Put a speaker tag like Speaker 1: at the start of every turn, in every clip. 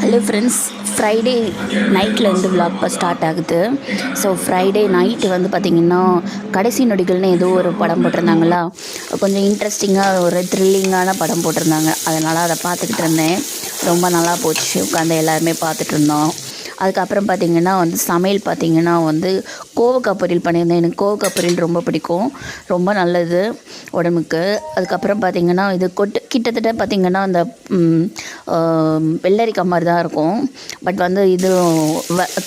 Speaker 1: Hello friends, Friday நைட்லேருந்து vlog start ஆகுது. So Friday night வந்து பார்த்திங்கன்னா கடைசி நொடிகள்னு ஏதோ ஒரு படம் போட்டிருந்தாங்களா, கொஞ்சம் இன்ட்ரெஸ்டிங்காக ஒரு த்ரில்லிங்கான படம் போட்டிருந்தாங்க. அதனால் அதை பார்த்துக்கிட்டு இருந்தேன். ரொம்ப நல்லா போச்சு. உட்காந்து எல்லாருமே பார்த்துட்டு இருந்தோம். அதுக்கப்புறம் பார்த்திங்கன்னா வந்து சமையல் பார்த்திங்கன்னா வந்து கோவக்காய் பொரியல் பண்ணியிருந்தேன். எனக்கு கோவக்காய் பொரியல் ரொம்ப பிடிக்கும், ரொம்ப நல்லது உடம்புக்கு. அதுக்கப்புறம் பார்த்திங்கன்னா இது கிட்டத்தட்ட பார்த்திங்கன்னா அந்த வெள்ளரிக்காய் மாதிரி தான் இருக்கும். பட் வந்து இது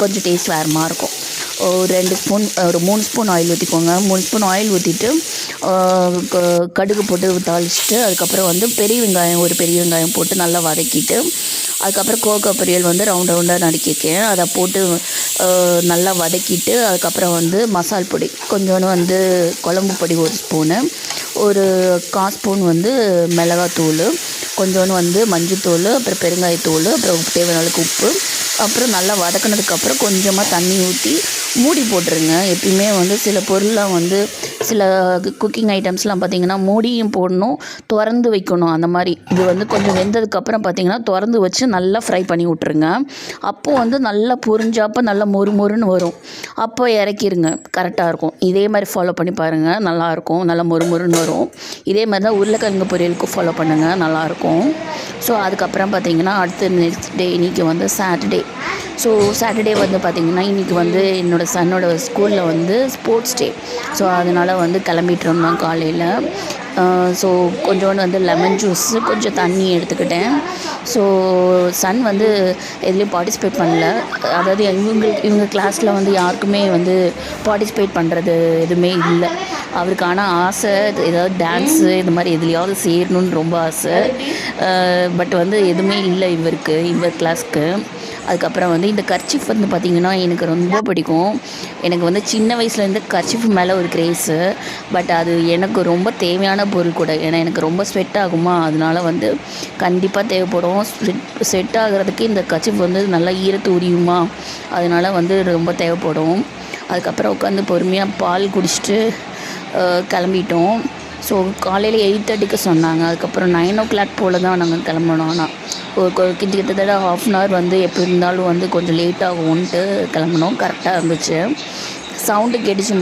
Speaker 1: கொஞ்சம் டேஸ்ட் வேறு மாதிரி இருக்கும். ஒரு 2 ஸ்பூன் ஒரு 3 ஸ்பூன் ஆயில் ஊற்றிக்கோங்க. 3 ஸ்பூன் ஆயில் ஊற்றிட்டு கடுகு போட்டு தாளிச்சிட்டு, அதுக்கப்புறம் வந்து ஒரு பெரிய வெங்காயம் போட்டு நல்லா வதக்கிட்டு, அதுக்கப்புறம் கோவக்காய் பொரியல் வந்து ரவுண்டாக நறுக்கியிருக்கேன். அதை போட்டு நல்லா வதக்கிட்டு, அதுக்கப்புறம் வந்து மசால் பொடி கொஞ்சோண்டு வந்து குழம்பு பொடி 1 ஸ்பூனு, ஒரு 1/4 ஸ்பூன் வந்து மிளகாத்தூள், கொஞ்சோண்டு வந்து மஞ்சத்தூள், அப்புறம் பெருங்காயத்தூள், அப்புறம் தேவையான அளவுக்கு உப்பு, அப்புறம் நல்லா வதக்கினதுக்கப்புறம் கொஞ்சமாக தண்ணி ஊற்றி மூடி போட்டுருங்க. எப்பயுமே வந்து சில பொருள்லாம் வந்து சில குக்கிங் ஐட்டம்ஸ்லாம் பார்த்திங்கன்னா மூடியும் போடணும், திறந்து வைக்கணும். அந்த மாதிரி இது வந்து கொஞ்சம் வெந்ததுக்கப்புறம் பார்த்திங்கன்னா திறந்து வச்சு நல்லா ஃப்ரை பண்ணி விட்ருங்க. அப்போது வந்து நல்லா பொரிஞ்சாப்போ நல்லா மொறுன்னு வரும். அப்போ இறக்கிருங்க, கரெக்டாக இருக்கும். இதே மாதிரி ஃபாலோ பண்ணி பாருங்கள், நல்லாயிருக்கும். நல்லா மொறுன்னு வரும். இதே மாதிரி தான் உருளைக்கிழங்கு பொரியலுக்கு ஃபாலோ பண்ணுங்கள், நல்லாயிருக்கும். ஸோ அதுக்கப்புறம் பார்த்திங்கன்னா அடுத்து நெக்ஸ்ட் டே இன்றைக்கி வந்து சாட்டர்டே. ஸோ சாட்டர்டே வந்து பார்த்திங்கன்னா இன்றைக்கி வந்து என்னோடய சன்னோட ஸ்கூலில் வந்து ஸ்போர்ட்ஸ் டே. ஸோ அதனால் வந்து கிளம்பிட்டு இருந்தோம் காலையில். ஸோ கொஞ்சோண்டு வந்து லெமன் ஜூஸு, கொஞ்சம் தண்ணி எடுத்துக்கிட்டேன். ஸோ சன் வந்து எதுலேயும் பார்ட்டிசிபேட் பண்ணல. அதாவது இவங்க கிளாஸில் வந்து யாருக்குமே வந்து பார்ட்டிசிபேட் பண்ணுறது எதுவுமே இல்லை. அவருக்கான ஆசை ஏதாவது டான்ஸு இந்த மாதிரி எதுலையாவது சேரணுன்னு ரொம்ப ஆசை. பட் வந்து எதுவுமே இல்லை இவர் கிளாஸ்க்கு. அதுக்கப்புறம் வந்து இந்த கர்ச்சீஃப் வந்து பார்த்திங்கன்னா எனக்கு ரொம்ப பிடிக்கும். எனக்கு வந்து சின்ன வயசுலேருந்து கர்ச்சீஃப் மேலே ஒரு கிரேஸு. பட் அது எனக்கு ரொம்ப தேவையான பொருள் கூட. ஏன்னா எனக்கு ரொம்ப ஸ்வெட் ஆகுமா, அதனால வந்து கண்டிப்பாக தேவைப்படும். ஸ்வெட் ஆகிறதுக்கு இந்த கர்ச்சீஃப் வந்து நல்லா ஈரத்து உரியுமா, அதனால் வந்து ரொம்ப தேவைப்படும். அதுக்கப்புறம் உட்காந்து பொறுமையாக பால் குடிச்சிட்டு கிளம்பிட்டோம். ஸோ காலையில் 8:30க்கு சொன்னாங்க. அதுக்கப்புறம் 9 o'clock போல் தான் நாங்கள் கிளம்பணும். ஆனால் கிட்டத்தட்ட 1/2 an hour வந்து எப்படி இருந்தாலும் வந்து கொஞ்சம் லேட் ஆகும்ன்ட்டு கிளம்பணும். கரெக்டாக இருந்துச்சு. சவுண்டு கேட்டுச்சு.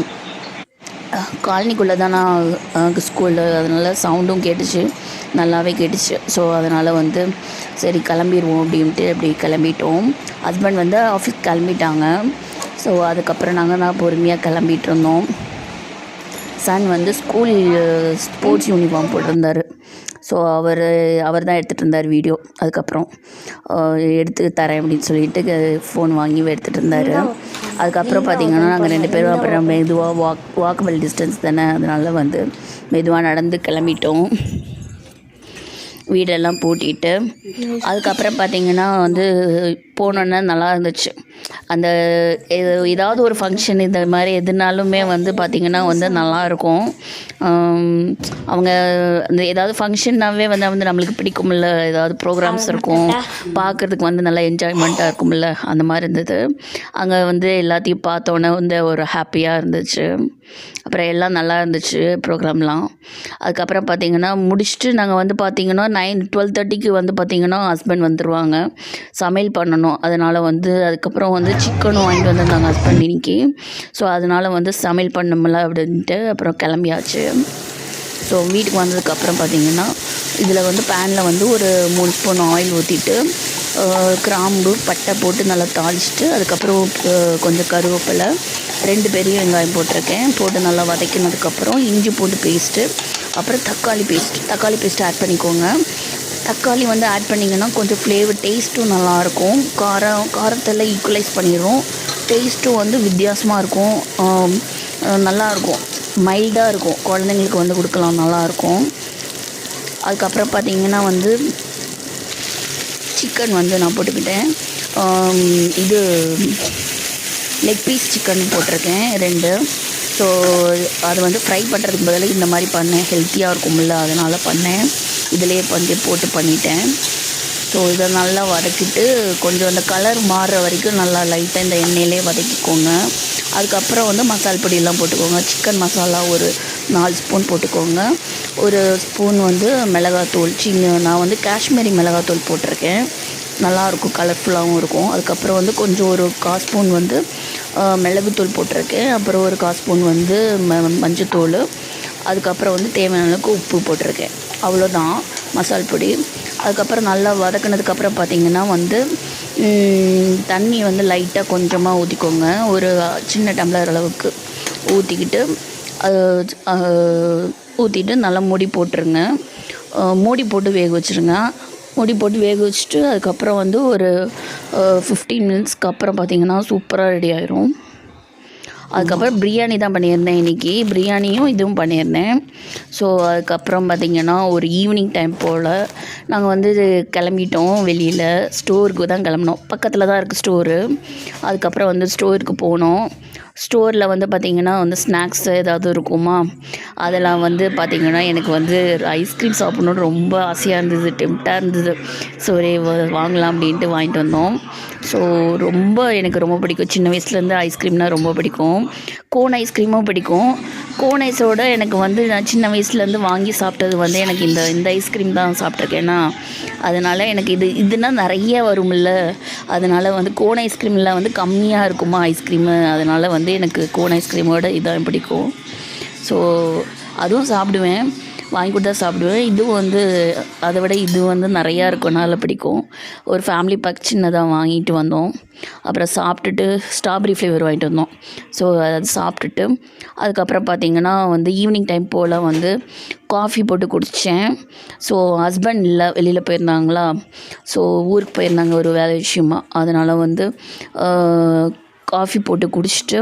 Speaker 1: காலனிக்குள்ளே தான் நான் ஸ்கூலு, அதனால் சவுண்டும் கேட்டுச்சு, நல்லாவே கேட்டுச்சு. ஸோ அதனால் வந்து சரி கிளம்பிடுவோம் அப்படின்ட்டு அப்படி கிளம்பிட்டோம். ஹஸ்பண்ட் வந்து ஆஃபீஸ் கிளம்பிட்டாங்க. ஸோ அதுக்கப்புறம் நான் பொறுமையாக கிளம்பிகிட்டு இருந்தோம். சன் வந்து ஸ்கூல் ஸ்போர்ட்ஸ் யூனிஃபார்ம் போட்டிருந்தார். ஸோ அவர் தான் எடுத்துகிட்டு இருந்தார் வீடியோ. அதுக்கப்புறம் எடுத்து தரேன் அப்படின்னு சொல்லிட்டு ஃபோன் வாங்கி எடுத்துகிட்டு இருந்தார். அதுக்கப்புறம் பார்த்திங்கன்னா நாங்கள் 2 பேரும் அப்புறம் மெதுவாக வாக்கபிள் டிஸ்டன்ஸ் தானே, அதனால் வந்து மெதுவாக நடந்து கிளம்பிட்டோம். வீடெல்லாம் பூட்டிட்டு அதுக்கப்புறம் பார்த்திங்கன்னா வந்து போனோன்னா நல்லா இருந்துச்சு. அந்த ஏதாவது ஒரு ஃபங்க்ஷன் இந்த மாதிரி எதுனாலுமே வந்து பார்த்திங்கன்னா வந்து நல்லாயிருக்கும். அவங்க அந்த ஏதாவது ஃபங்க்ஷன்னாவே வந்து நம்மளுக்கு பிடிக்கும்ல, ஏதாவது ப்ரோக்ராம்ஸ் இருக்கும், பார்க்குறதுக்கு வந்து நல்லா என்ஜாய்மெண்ட்டாக இருக்கும்ல, அந்த மாதிரி இருந்தது. அங்கே வந்து எல்லாத்தையும் பார்த்தோன்னே வந்து ஒரு ஹாப்பியாக இருந்துச்சு. அப்புறம் எல்லாம் நல்லா இருந்துச்சு ப்ரோக்ராம்லாம். அதுக்கப்புறம் பார்த்திங்கன்னா முடிச்சுட்டு நாங்கள் வந்து பார்த்திங்கன்னா 12:30க்கு வந்து பார்த்திங்கன்னா ஹஸ்பண்ட் வந்துடுவாங்க. சமையல் பண்ணணும். அதனால் வந்து அதுக்கப்புறம் வந்து சிக்கனும் வாங்கிட்டு வந்திருந்தாங்க ஹஸ்பண்ட் இன்னைக்கு. ஸோ அதனால் வந்து சமையல் பண்ணமுல்ல அப்படின்ட்டு அப்புறம் கிளம்பியாச்சு. ஸோ வீட்டுக்கு வந்ததுக்கப்புறம் பார்த்திங்கன்னா இதில் வந்து பேனில் வந்து ஒரு 3 ஸ்பூன் ஆயில் ஊற்றிட்டு கிராம்பு பட்டை போட்டு நல்லா தாளிச்சிட்டு, அதுக்கப்புறம் கொஞ்சம் கருவேப்பிலை, 2 பெரிய வெங்காயம் போட்டிருக்கேன். போட்டு நல்லா வதக்கினதுக்கப்புறம் இஞ்சி பூண்டு பேஸ்ட்டு, அப்புறம் தக்காளி பேஸ்ட் ஆட் பண்ணிக்கோங்க. தக்காளி வந்து ஆட் பண்ணிங்கன்னா கொஞ்சம் ஃப்ளேவர் டேஸ்ட்டும் நல்லாயிருக்கும். காரத்தெல்லாம் ஈக்குவலைஸ் பண்ணிடும். டேஸ்ட்டும் வந்து வித்தியாசமாக இருக்கும், நல்லாயிருக்கும், மைல்டாக இருக்கும். குழந்தைங்களுக்கு வந்து கொடுக்கலாம், நல்லாயிருக்கும். அதுக்கப்புறம் பார்த்திங்கன்னா வந்து சிக்கன் வந்து நான் போட்டுக்கிட்டேன். இது லெக் பீஸ் சிக்கன் போட்டிருக்கேன் 2. ஸோ அது வந்து ஃப்ரை பண்ணுறதுக்கு பதிலாக இந்த மாதிரி பண்ணேன், ஹெல்த்தியாக இருக்கும்ல, அதனால் பண்ணேன். இதிலே வந்து போட்டு பண்ணிட்டேன். ஸோ இதை நல்லா வதக்கிட்டு கொஞ்சம் அந்த கலர் மாறுற வரைக்கும் நல்லா லைட்டாக இந்த எண்ணெயிலே வதக்கிக்கோங்க. அதுக்கப்புறம் வந்து மசால் பொடியெல்லாம் போட்டுக்கோங்க. சிக்கன் மசாலா ஒரு 4 ஸ்பூன் போட்டுக்கோங்க. ஒரு ஸ்பூன் வந்து மிளகாத்தூள், நான் வந்து காஷ்மீரி மிளகாத்தூள் போட்டிருக்கேன். நல்லாயிருக்கும், கலர்ஃபுல்லாகவும் இருக்கும். அதுக்கப்புறம் வந்து கொஞ்சம் ஒரு 1/4 ஸ்பூன் வந்து மிளகுத்தூள் போட்டிருக்கேன். அப்புறம் ஒரு 1/4 ஸ்பூன் வந்து மஞ்சத்தூள், அதுக்கப்புறம் வந்து தேவையான அளவுக்கு உப்பு போட்டிருக்கேன். அவ்வளோதான் மசால் பொடி. அதுக்கப்புறம் நல்லா வதக்கினதுக்கப்புறம் பார்த்திங்கன்னா வந்து தண்ணி வந்து லைட்டாக கொஞ்சமாக ஊற்றிக்கோங்க. ஒரு சின்ன டம்ளர் அளவுக்கு ஊற்றிக்கிட்டு ஊற்றிட்டு நல்லா மூடி போட்டுருங்க. மூடி போட்டு வேக வச்சுருங்க. மூடி போட்டு வேக வச்சுட்டு அதுக்கப்புறம் வந்து ஒரு 15 மினிட்ஸ்க்கு அப்புறம் பார்த்திங்கன்னா சூப்பராக ரெடி ஆயிரும். அதுக்கப்புறம் பிரியாணி தான் பண்ணியிருந்தேன் இன்றைக்கி. பிரியாணியும் இதுவும் பண்ணியிருந்தேன். ஸோ அதுக்கப்புறம் பார்த்திங்கன்னா ஒரு ஈவினிங் டைம் போல் நாங்கள் வந்து கிளம்பிட்டோம். வெளியில் ஸ்டோருக்கு தான் கிளம்புனோம். பக்கத்தில் தான் இருக்குது ஸ்டோரு. அதுக்கப்புறம் வந்து ஸ்டோருக்கு போனோம். ஸ்டோரில் வந்து பார்த்திங்கன்னா வந்து ஸ்நாக்ஸ் ஏதாவது இருக்குமா, அதெல்லாம் வந்து பார்த்திங்கன்னா எனக்கு வந்து ஐஸ்கிரீம் சாப்பிட்ணுன்னு ரொம்ப ஆசையாக இருந்தது, டெம்ப்டாக இருந்தது. சரி வாங்கலாம் அப்படின்ட்டு வாங்கிட்டு வந்தோம். ஸோ எனக்கு ரொம்ப பிடிக்கும். சின்ன வயசுலேருந்து ஐஸ்கிரீம்னால் ரொம்ப பிடிக்கும். கோன் ஐஸ்கிரீமும் பிடிக்கும். கோன் ஐஸோடு எனக்கு வந்து நான் சின்ன வயசுலேருந்து வாங்கி சாப்பிட்டது வந்து எனக்கு இந்த ஐஸ்கிரீம் தான் சாப்பிட்ருக்கேன்னா, அதனால் எனக்கு இதுனா நிறைய வரும்ல, அதனால் வந்து கோன் ஐஸ்கிரீமில் வந்து கம்மியாக இருக்குமா ஐஸ்கிரீமு, அதனால் வந்து எனக்கு கோன் ஐஸ்கிரீமோட இதான் பிடிக்கும். ஸோ அதுவும் சாப்பிடுவேன், வாங்கி கொடுத்தா சாப்பிடுவேன். இதுவும் வந்து அதை விட இது வந்து நிறையா இருக்கனால பிடிக்கும். ஒரு ஃபேமிலி பேக் சின்னதாக வாங்கிட்டு வந்தோம். அப்புறம் சாப்பிட்டுட்டு ஸ்ட்ராபெரி ஃப்ளேவர் வாங்கிட்டு வந்தோம். ஸோ அது சாப்பிட்டுட்டு அதுக்கப்புறம் பார்த்திங்கன்னா வந்து ஈவினிங் டைம் போல் வந்து காஃபி போட்டு குடித்தேன். ஸோ ஹஸ்பண்ட் இல்லை, வெளியில் போயிருந்தாங்களா, ஸோ ஊருக்கு போயிருந்தாங்க ஒரு வேலை விஷயமா. அதனால் வந்து காஃபி போட்டு குடிச்சிட்டு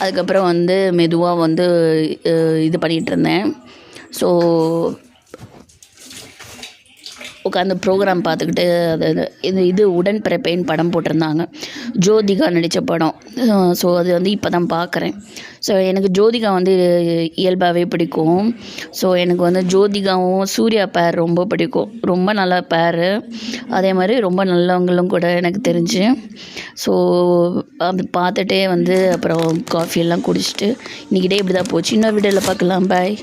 Speaker 1: அதுக்கப்புறம் வந்து மெதுவாக வந்து இது பண்ணிகிட்ருந்தேன். ஸோ உட்காந்து ப்ரோக்ராம் பார்த்துக்கிட்டு இது உடன்பிறப்பேன் படம் போட்டிருந்தாங்க, ஜோதிகா நடித்த படம். ஸோ அது வந்து இப்போ தான் பார்க்குறேன். ஸோ எனக்கு ஜோதிகா வந்து இயல்பாகவே பிடிக்கும். ஸோ எனக்கு வந்து ஜோதிகாவும் சூர்யா பேர் ரொம்ப பிடிக்கும். ரொம்ப நல்ல பேர், அதே மாதிரி ரொம்ப நல்லவங்களும் கூட எனக்கு தெரிஞ்சு. ஸோ அது பார்த்துட்டே வந்து அப்புறம் காஃபியெல்லாம் குடிச்சிட்டு இன்றைக்கி டே இப்படி தான் போச்சு. இன்னொரு வீடியோவில் பார்க்கலாம். பாய்.